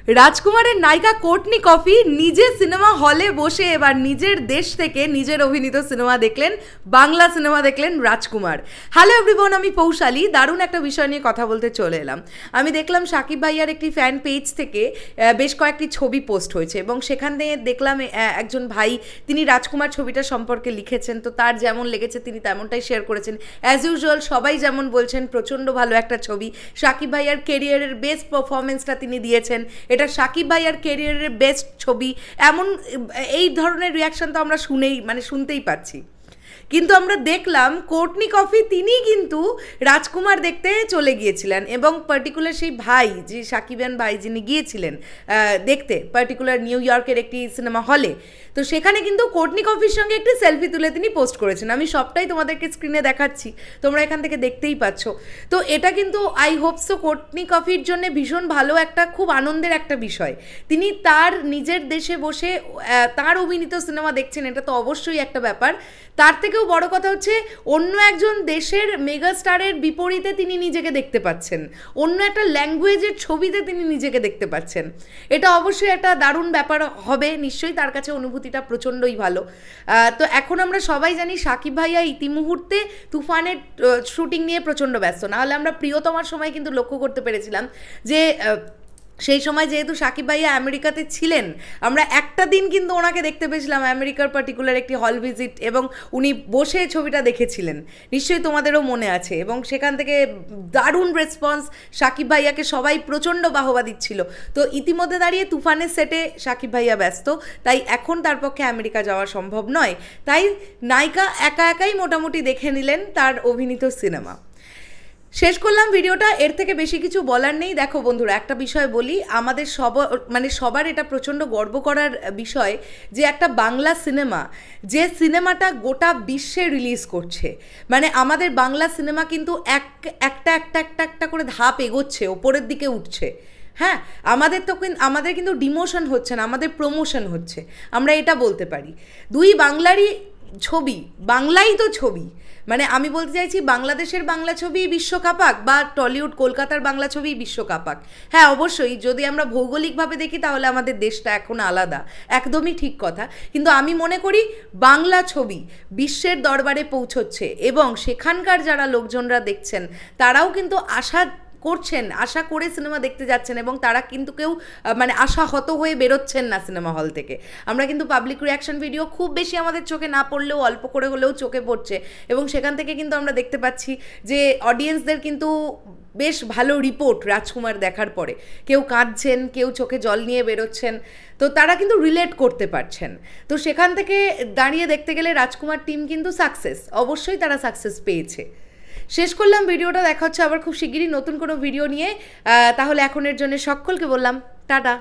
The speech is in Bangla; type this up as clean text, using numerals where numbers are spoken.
রাজকুমারের নায়িকা কোর্টনি কফি নিজে সিনেমা হলে বসে এবার নিজের দেশ থেকে নিজের অভিনীত সিনেমা দেখলেন, বাংলা সিনেমা দেখলেন রাজকুমার। হ্যালো এভরিওয়ান, আমি পৌশালী। দারুণ একটা বিষয় নিয়ে কথা বলতে চলে এলাম। আমি দেখলাম সাকিব ভাইয়ার একটি ফ্যান পেজ থেকে বেশ কয়েকটি ছবি পোস্ট হয়েছে এবং সেখানে দেখলাম একজন ভাই তিনি রাজকুমার ছবিটা সম্পর্কে লিখেছেন। তো তার যেমন লেগেছে তিনি তেমনটাই শেয়ার করেছেন। অ্যাজ ইউজুয়াল সবাই যেমন বলছেন প্রচণ্ড ভালো একটা ছবি, সাকিব ভাইয়ার কেরিয়ারের বেস্ট পারফরমেন্সটা তিনি দিয়েছেন, এটা সাকিব ভাইয়ার কেরিয়ারের বেস্ট ছবি, এমন এই ধরনের রিয়াকশন তো আমরা শুনতেই পাচ্ছি। কিন্তু আমরা দেখলাম কোর্টনি কফি তিনি কিন্তু রাজকুমার দেখতে চলে গিয়েছিলেন এবং পার্টিকুলার সেই ভাই, যে সাকিবান ভাই যিনি গিয়েছিলেন দেখতে পার্টিকুলার নিউ ইয়র্কের একটি সিনেমা হলে, তো সেখানে কিন্তু কোর্টনি কফির সঙ্গে একটি সেলফি তুলে তিনি পোস্ট করেছেন। আমি সবটাই তোমাদেরকে স্ক্রিনে দেখাচ্ছি, তোমরা এখান থেকে দেখতেই পাচ্ছ। তো এটা কিন্তু আই হোপ সো কোর্টনি কফির জন্য ভীষণ ভালো একটা, খুব আনন্দের একটা বিষয়। তিনি তার নিজের দেশে বসে তার অভিনীত সিনেমা দেখছেন, এটা তো অবশ্যই একটা ব্যাপার। তার থেকেও বড় কথা হচ্ছে অন্য একজন দেশের মেগাস্টারের বিপরীতে তিনি নিজেকে দেখতে পাচ্ছেন, অন্য একটা ল্যাঙ্গুয়েজের ছবিতে তিনি নিজেকে দেখতে পাচ্ছেন। এটা অবশ্যই একটা দারুণ ব্যাপার হবে, নিশ্চয়ই তার কাছে অনুভূতিটা প্রচণ্ডই ভালো। তো এখন আমরা সবাই জানি সাকিব ভাইয়া ইতিমুহূর্তে তুফানের শুটিং নিয়ে প্রচণ্ড ব্যস্ত। নাহলে আমরা প্রিয়তমার সময় কিন্তু লক্ষ্য করতে পেরেছিলাম যে সেই সময় যেহেতু সাকিব ভাইয়া আমেরিকাতে ছিলেন, আমরা একটা দিন কিন্তু ওনাকে দেখতে পেয়েছিলাম আমেরিকার পার্টিকুলার একটি হল ভিজিট, এবং উনি বসে ছবিটা দেখেছিলেন, নিশ্চয়ই তোমাদেরও মনে আছে। এবং সেখান থেকে দারুণ রেসপন্স, সাকিব ভাইয়াকে সবাই প্রচণ্ড বাহবা দিচ্ছিল। তো ইতিমধ্যে দাঁড়িয়ে তুফানের সেটে সাকিব ভাইয়া ব্যস্ত, তাই এখন তার পক্ষে আমেরিকা যাওয়া সম্ভব নয়। তাই নায়িকা একা একাই মোটামুটি দেখে নিলেন তার অভিনীত সিনেমা। শেষ করলাম ভিডিওটা, এর থেকে বেশি কিছু বলার নেই। দেখো বন্ধুরা, একটা বিষয় বলি, আমাদের সবার এটা প্রচণ্ড গর্ব করার বিষয় যে একটা বাংলা সিনেমা, যে সিনেমাটা গোটা বিশ্বে রিলিজ করছে, মানে আমাদের বাংলা সিনেমা কিন্তু একটা করে ধাপ এগোচ্ছে, ওপরের দিকে উঠছে। হ্যাঁ, আমাদের কিন্তু ডিমোশন হচ্ছে না, আমাদের প্রমোশন হচ্ছে, আমরা এটা বলতে পারি। দুই বাংলারই ছবি, বাংলাই তো ছবি, মানে আমি বলতে চাইছি বাংলাদেশের বাংলা ছবি বিশ্বকাপাক বা টলিউড কলকাতার বাংলা ছবি বিশ্বকাপাক। হ্যাঁ অবশ্যই, যদি আমরা ভৌগোলিকভাবে দেখি তাহলে আমাদের দেশটা এখন আলাদা, একদমই ঠিক কথা। কিন্তু আমি মনে করি বাংলা ছবি বিশ্বের দরবারে পৌঁছচ্ছে এবং সেখানকার যারা লোকজনরা দেখছেন তারাও কিন্তু আশা করে সিনেমা দেখতে যাচ্ছেন, এবং তারা কিন্তু কেউ আশাহত হয়ে বেরোচ্ছেন না সিনেমা হল থেকে। আমরা কিন্তু পাবলিক রিয়াকশন ভিডিও খুব বেশি আমাদের চোখে না পড়লেও অল্প করে হলেও চোখে পড়ছে, এবং সেখান থেকে কিন্তু আমরা দেখতে পাচ্ছি যে অডিয়েন্সদের কিন্তু বেশ ভালো রিপোর্ট রাজকুমার দেখার পরে। কেউ কাঁদছেন, কেউ চোখে জল নিয়ে বেরোচ্ছেন, তো তারা কিন্তু রিলেট করতে পারছেন। তো সেখান থেকে দাঁড়িয়ে দেখতে গেলে রাজকুমার টিম কিন্তু সাকসেস, অবশ্যই তারা সাকসেস পেয়েছে। শেষ করলাম ভিডিওটা, দেখা হচ্ছে আবার খুব শিগগিরই নতুন কোনো ভিডিও নিয়ে। তাহলে এখনের জন্য সকলকে বললাম টাটা।